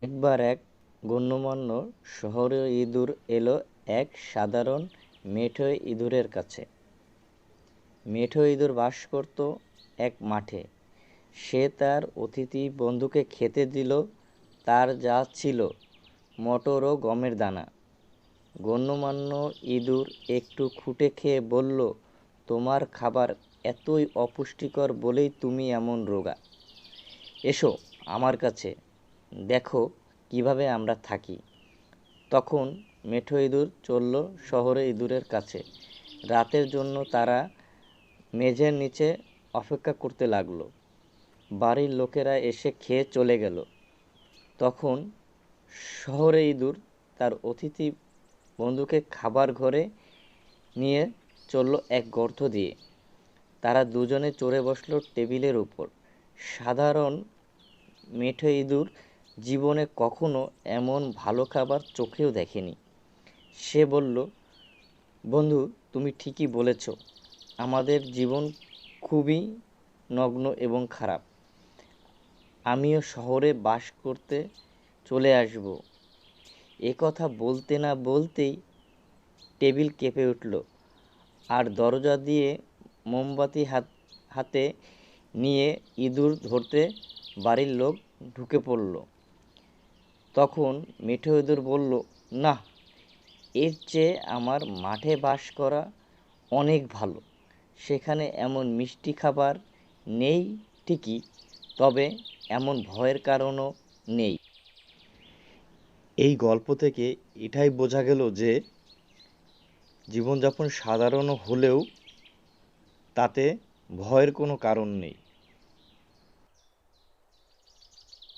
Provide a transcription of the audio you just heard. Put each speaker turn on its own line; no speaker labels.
একবার এক গণ্যমান্য শহরে ইঁদুর এলো এক সাধারণ মেঠো ইঁদুরের কাছে। মেঠো ইঁদুর বাস করত এক মাঠে। সে তার অতিথি বন্ধুকে খেতে দিল তার যা ছিল মটর ও গমের দানা। গণ্যমান্য ইঁদুর একটু খুঁটে খেয়ে বলল, তোমার খাবার এতই অপুষ্টিকর বলেই তুমি এমন রোগা। এসো আমার কাছে, দেখো কিভাবে আমরা থাকি। তখন মেঠো ইঁদুর চলল শহরে ইঁদুরের কাছে। রাতের জন্য তারা মেঝের নিচে অপেক্ষা করতে লাগলো। বাড়ির লোকেরা এসে খেয়ে চলে গেল। তখন শহরে ইঁদুর তার অতিথি বন্ধুকে খাবার ঘরে নিয়ে চলল এক গর্ত দিয়ে। তারা দুজনে চড়ে বসল টেবিলের উপর। সাধারণ মেঠো ইঁদুর জীবনে কখনো এমন ভালো খাবার চোখেও দেখেনি। সে বলল, বন্ধু, তুমি ঠিকই বলেছ, আমাদের জীবন খুবই নগ্ন এবং খারাপ। আমিও শহরে বাস করতে চলে আসব। এ কথা বলতে না বলতেই টেবিল কেঁপে উঠল, আর দরজা দিয়ে মোমবাতি হাতে নিয়ে ইঁদুর ধরতে বাড়ির লোক ঢুকে পড়ল। তখন মিঠো ইঁদুর বলল, না, এর চেয়ে আমার মাঠে বাস করা অনেক ভালো। সেখানে এমন মিষ্টি খাবার নেই ঠিকই, তবে এমন ভয়ের কারণও নেই। এই গল্প থেকে এটাই বোঝা গেল যে জীবনযাপন সাধারণ হলেও তাতে ভয়ের কোনো কারণ নেই।